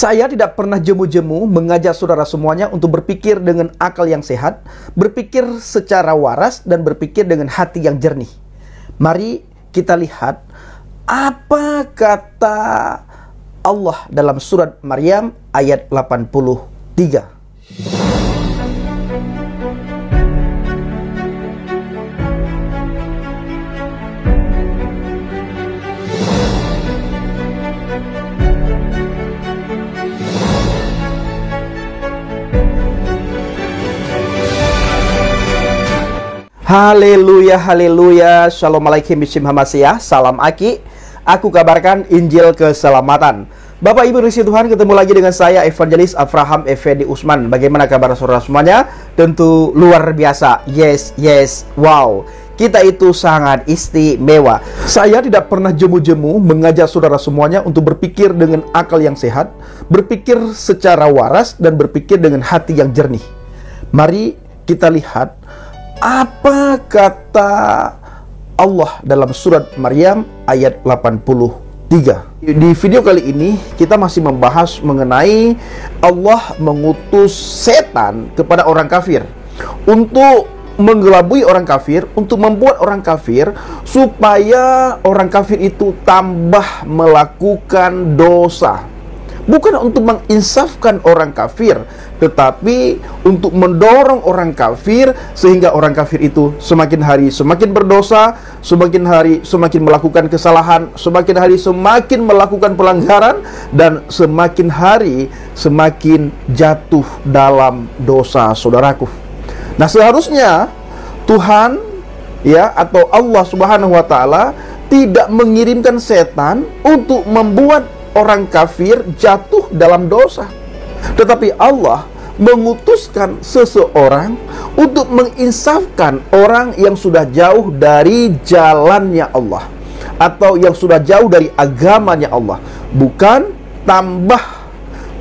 Saya tidak pernah jemu-jemu mengajak saudara semuanya untuk berpikir dengan akal yang sehat, berpikir secara waras, dan berpikir dengan hati yang jernih. Mari kita lihat apa kata Allah dalam surat Maryam ayat 83. Haleluya, haleluya, shalom alaikum bismillahirrahmanirrahim, salam aki. Aku kabarkan Injil keselamatan. Bapak Ibu Risi Tuhan, ketemu lagi dengan saya Evangelis Abraham Effendi Usman. Bagaimana kabar saudara semuanya? Tentu luar biasa. Yes, wow. Kita itu sangat istimewa. Saya tidak pernah jemu-jemu mengajak saudara semuanya untuk berpikir dengan akal yang sehat, berpikir secara waras, dan berpikir dengan hati yang jernih. Mari kita lihat apa kata Allah dalam surat Maryam ayat 83. Di video kali ini kita masih membahas mengenai Allah mengutus setan kepada orang kafir untuk menggelabui orang kafir, untuk membuat orang kafir supaya orang kafir itu tambah melakukan dosa. Bukan untuk menginsafkan orang kafir, tetapi untuk mendorong orang kafir sehingga orang kafir itu semakin hari semakin berdosa, semakin hari semakin melakukan kesalahan, semakin hari semakin melakukan pelanggaran, dan semakin hari semakin jatuh dalam dosa, saudaraku. Nah, seharusnya Tuhan atau Allah Subhanahu wa taala tidak mengirimkan setan untuk membuat orang kafir jatuh dalam dosa, tetapi Allah mengutuskan seseorang untuk menginsafkan orang yang sudah jauh dari jalannya Allah, atau yang sudah jauh dari agamanya Allah, bukan tambah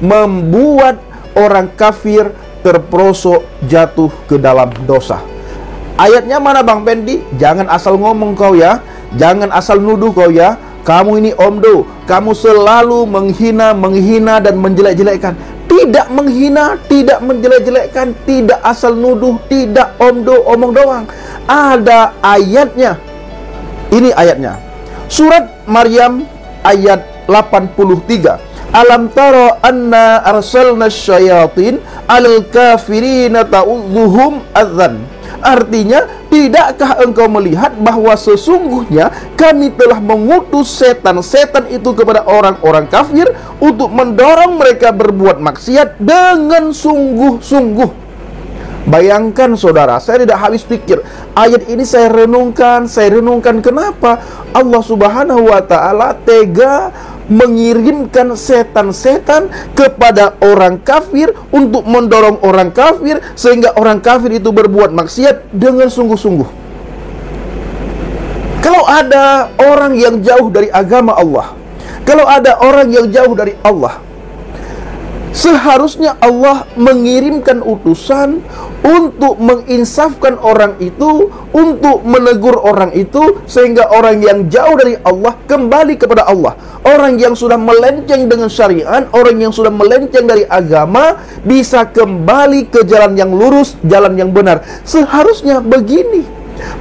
membuat orang kafir terperosok jatuh ke dalam dosa. Ayatnya mana Bang Pendi? Jangan asal ngomong kau ya, jangan asal nuduh kau ya. Kamu ini omdo, kamu selalu menghina dan menjelek-jelekkan. Tidak menghina, tidak menjelek-jelekkan, tidak asal nuduh, tidak omdo, omong doang. Ada ayatnya. Ini ayatnya. Surat Maryam ayat 83. Alam tara anna arsalna syayatin alal kafirina ta'udzuhum adzan. Artinya, tidakkah engkau melihat bahwa sesungguhnya kami telah mengutus setan-setan itu kepada orang-orang kafir untuk mendorong mereka berbuat maksiat dengan sungguh-sungguh. Bayangkan saudara, saya tidak habis pikir. Ayat ini saya renungkan kenapa Allah Subhanahu wa taala tega mengirimkan setan-setan kepada orang kafir untuk mendorong orang kafir sehingga orang kafir itu berbuat maksiat dengan sungguh-sungguh. Kalau ada orang yang jauh dari agama Allah, kalau ada orang yang jauh dari Allah, seharusnya Allah mengirimkan utusan untuk menginsafkan orang itu, untuk menegur orang itu, sehingga orang yang jauh dari Allah kembali kepada Allah. Orang yang sudah melenceng dengan syariat, orang yang sudah melenceng dari agama, bisa kembali ke jalan yang lurus, jalan yang benar. Seharusnya begini.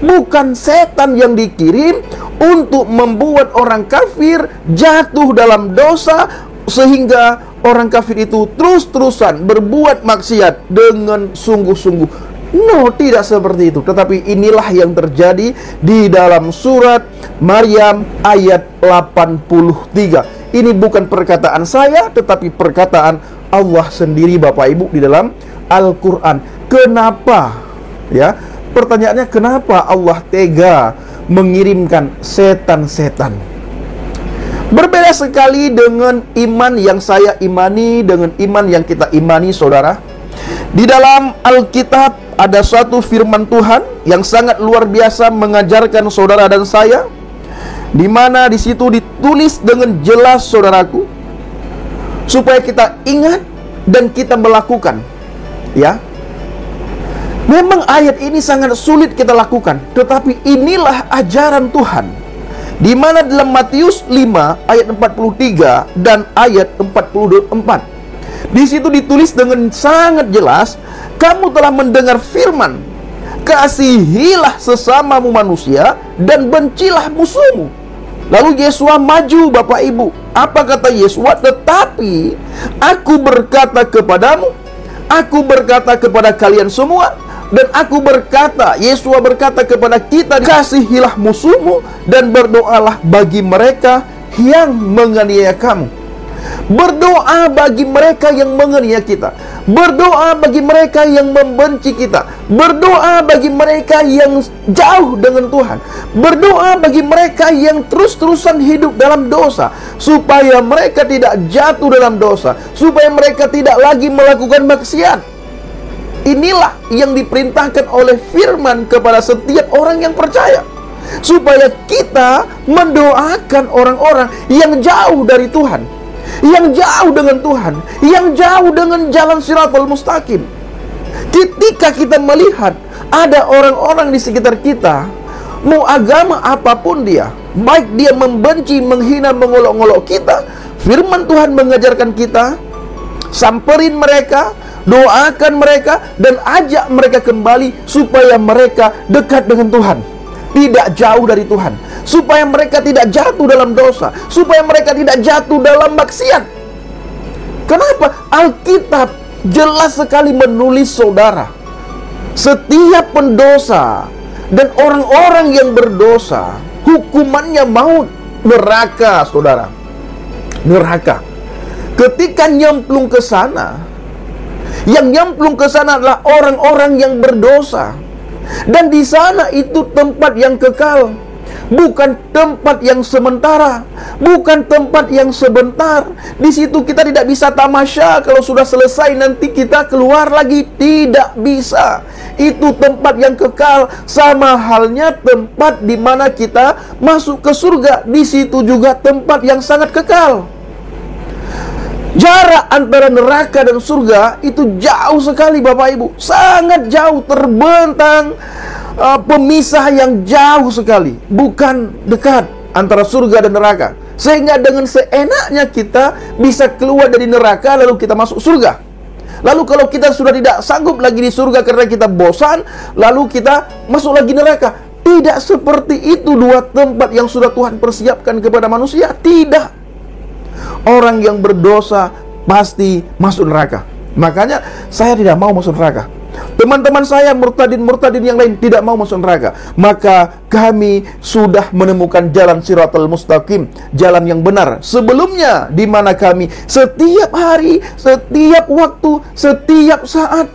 Bukan setan yang dikirim untuk membuat orang kafir jatuh dalam dosa sehingga orang kafir itu terus-terusan berbuat maksiat dengan sungguh-sungguh. No, tidak seperti itu. Tetapi inilah yang terjadi di dalam surat Maryam ayat 83. Ini bukan perkataan saya, tetapi perkataan Allah sendiri, Bapak Ibu, di dalam Al-Quran. Kenapa? Ya, pertanyaannya, kenapa Allah tega mengirimkan setan-setan? Berbeda sekali dengan iman yang saya imani, dengan iman yang kita imani, saudara. Di dalam Alkitab ada suatu firman Tuhan yang sangat luar biasa mengajarkan saudara dan saya, di mana di situ ditulis dengan jelas, saudaraku, supaya kita ingat dan kita melakukan. Ya, memang ayat ini sangat sulit kita lakukan, tetapi inilah ajaran Tuhan Di mana dalam Matius 5 ayat 43 dan ayat 44. Di situ ditulis dengan sangat jelas, kamu telah mendengar firman, kasihilah sesamamu manusia dan bencilah musuhmu. Lalu Yesua maju, Bapak Ibu. Apa kata Yesua? Tetapi aku berkata kepadamu, aku berkata kepada kalian semua, dan aku berkata, Yesua berkata kepada kita, kasihilah musuhmu dan berdoalah bagi mereka yang menganiaya kamu. Berdoa bagi mereka yang menganiaya kita. Berdoa bagi mereka yang membenci kita. Berdoa bagi mereka yang jauh dengan Tuhan. Berdoa bagi mereka yang terus-terusan hidup dalam dosa, supaya mereka tidak jatuh dalam dosa, supaya mereka tidak lagi melakukan maksiat. Inilah yang diperintahkan oleh firman kepada setiap orang yang percaya, supaya kita mendoakan orang-orang yang jauh dari Tuhan, yang jauh dengan Tuhan, yang jauh dengan jalan Shiratal Mustaqim. Ketika kita melihat ada orang-orang di sekitar kita, mau agama apapun dia, baik dia membenci, menghina, mengolok-olok kita, firman Tuhan mengajarkan kita, samperin mereka, doakan mereka, dan ajak mereka kembali supaya mereka dekat dengan Tuhan, tidak jauh dari Tuhan, supaya mereka tidak jatuh dalam dosa, supaya mereka tidak jatuh dalam maksiat. Kenapa? Alkitab jelas sekali menulis, saudara, setiap pendosa dan orang-orang yang berdosa hukumannya maut, neraka, saudara, neraka. Ketika nyemplung ke sana, yang nyemplung ke sana adalah orang-orang yang berdosa. Dan di sana itu tempat yang kekal, bukan tempat yang sementara, bukan tempat yang sebentar. Di situ kita tidak bisa tamasya, kalau sudah selesai nanti kita keluar lagi, tidak bisa. Itu tempat yang kekal, sama halnya tempat di mana kita masuk ke surga. Di situ juga tempat yang sangat kekal. Jarak antara neraka dan surga itu jauh sekali, Bapak Ibu. Sangat jauh, terbentang pemisah yang jauh sekali, bukan dekat antara surga dan neraka. Sehingga dengan seenaknya kita bisa keluar dari neraka lalu kita masuk surga. Lalu kalau kita sudah tidak sanggup lagi di surga karena kita bosan, lalu kita masuk lagi neraka. Tidak seperti itu dua tempat yang sudah Tuhan persiapkan kepada manusia. Tidak. Orang yang berdosa pasti masuk neraka. Makanya saya tidak mau masuk neraka. Teman-teman saya murtadin-murtadin yang lain tidak mau masuk neraka. Maka kami sudah menemukan jalan Shiratal Mustaqim, jalan yang benar. Sebelumnya di mana kami setiap hari, setiap waktu, setiap saat,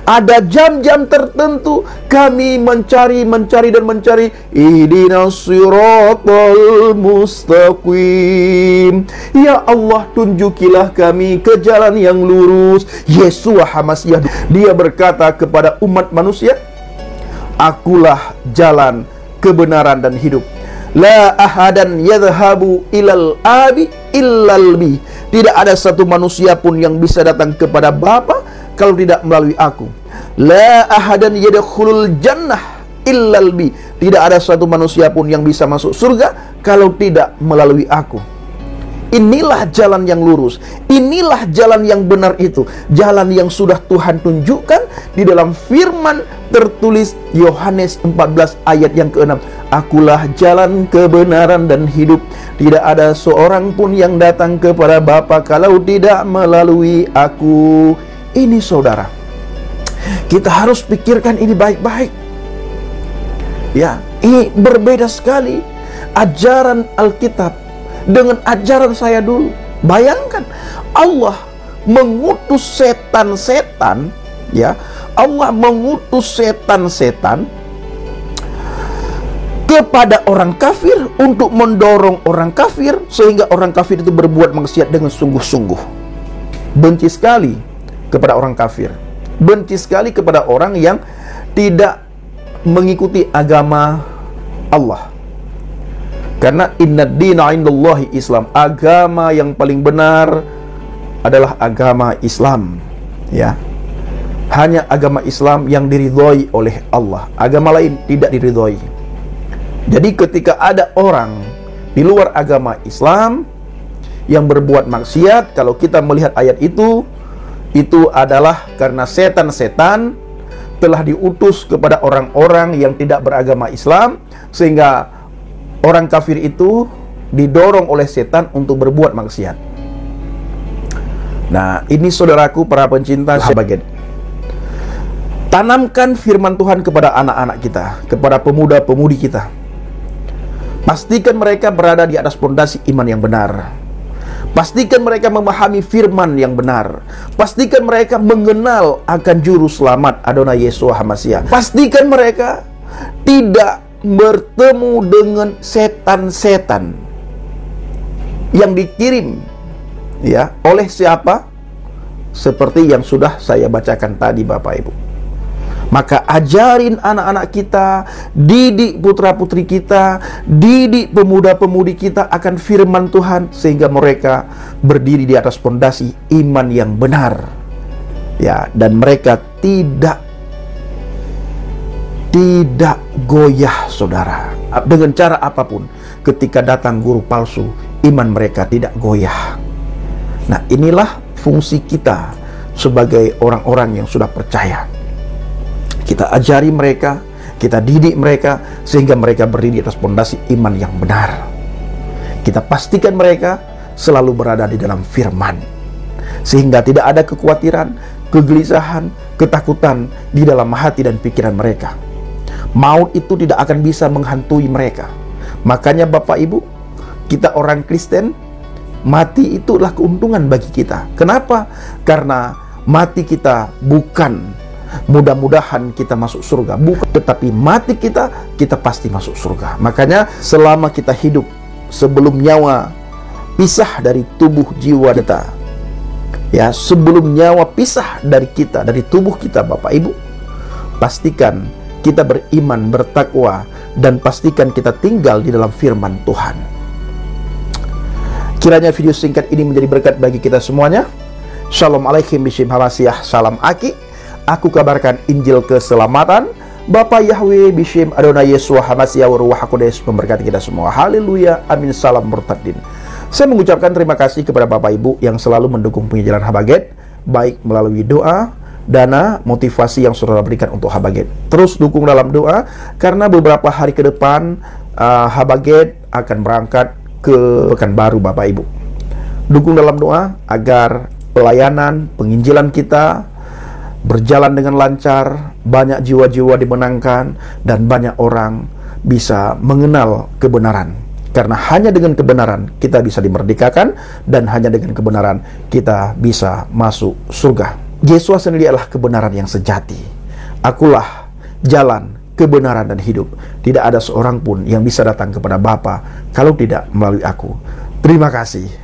ada jam-jam tertentu kami mencari dan mencari ihdinas siratal mustaqim. Ya Allah, tunjukilah kami ke jalan yang lurus. Yesua HaMasiah, dia berkata kepada umat manusia, akulah jalan, kebenaran dan hidup. La ahadan yadhhabu ilal abi illal bi. Tidak ada satu manusia pun yang bisa datang kepada Bapa kalau tidak melalui aku. La ahadan yadkhulul jannah illal bi. Tidak ada satu manusia pun yang bisa masuk surga kalau tidak melalui aku. Inilah jalan yang lurus, inilah jalan yang benar itu, jalan yang sudah Tuhan tunjukkan di dalam firman tertulis Yohanes 14 ayat yang ke-6. Akulah jalan, kebenaran dan hidup. Tidak ada seorang pun yang datang kepada Bapa kalau tidak melalui aku. Ini saudara, kita harus pikirkan ini baik-baik. Ya, ini berbeda sekali ajaran Alkitab dengan ajaran saya dulu. Bayangkan, Allah mengutus setan-setan, ya, Allah mengutus setan-setan kepada orang kafir untuk mendorong orang kafir sehingga orang kafir itu berbuat maksiat dengan sungguh-sungguh. Benci sekali kepada orang kafir, benci sekali kepada orang yang tidak mengikuti agama Allah. Karena inna dina indallahi Islam, agama yang paling benar adalah agama Islam, ya. Hanya agama Islam yang diridhoi oleh Allah, agama lain tidak diridhoi. Jadi ketika ada orang di luar agama Islam yang berbuat maksiat, kalau kita melihat ayat itu adalah karena setan-setan telah diutus kepada orang-orang yang tidak beragama Islam, sehingga orang kafir itu didorong oleh setan untuk berbuat maksiat. Nah, ini saudaraku para pencinta Habaget. Tanamkan firman Tuhan kepada anak-anak kita, kepada pemuda-pemudi kita. Pastikan mereka berada di atas pondasi iman yang benar. Pastikan mereka memahami firman yang benar. Pastikan mereka mengenal akan juru selamat Adonai Yeshua HaMashiach. Pastikan mereka tidak bertemu dengan setan-setan yang dikirim ya oleh siapa? Seperti yang sudah saya bacakan tadi Bapak Ibu. Maka ajarin anak-anak kita, didik putra-putri kita, didik pemuda-pemudi kita akan firman Tuhan, sehingga mereka berdiri di atas pondasi iman yang benar. Ya, dan mereka tidak goyah, saudara. Dengan cara apapun, ketika datang guru palsu, iman mereka tidak goyah. Nah, inilah fungsi kita sebagai orang-orang yang sudah percaya. Kita ajari mereka, kita didik mereka, sehingga mereka berdiri di atas pondasi iman yang benar. Kita pastikan mereka selalu berada di dalam firman, sehingga tidak ada kekhawatiran, kegelisahan, ketakutan di dalam hati dan pikiran mereka. Maut itu tidak akan bisa menghantui mereka. Makanya Bapak Ibu, kita orang Kristen, mati itulah keuntungan bagi kita. Kenapa? Karena mati kita bukan mudah-mudahan kita masuk surga, bukan, tetapi mati kita pasti masuk surga. Makanya selama kita hidup, sebelum nyawa pisah dari tubuh jiwa kita, ya, sebelum nyawa pisah dari kita, dari tubuh kita Bapak Ibu, pastikan kita beriman, bertakwa, dan pastikan kita tinggal di dalam firman Tuhan. Kiranya video singkat ini menjadi berkat bagi kita semuanya. Shalom alaikum bishim hamasiah, salam aki. Aku kabarkan Injil keselamatan. Bapa Yahweh bishim Adonai Yeshua HaMashiach Ruach HaKodesh memberkati kita semua. Haleluya, amin, salam murtadin. Saya mengucapkan terima kasih kepada Bapak Ibu yang selalu mendukung pengajaran Habaget, baik melalui doa, dana, motivasi yang saudara berikan untuk Habaget. Terus dukung dalam doa, karena beberapa hari ke depan Habaget akan berangkat ke Pekanbaru Bapak Ibu. Dukung dalam doa agar pelayanan, penginjilan kita berjalan dengan lancar, banyak jiwa-jiwa dimenangkan, dan banyak orang bisa mengenal kebenaran. Karena hanya dengan kebenaran kita bisa dimerdekakan, dan hanya dengan kebenaran kita bisa masuk surga. Yesus sendiri adalah kebenaran yang sejati. Akulah jalan, kebenaran, dan hidup. Tidak ada seorang pun yang bisa datang kepada Bapa kalau tidak melalui aku. Terima kasih.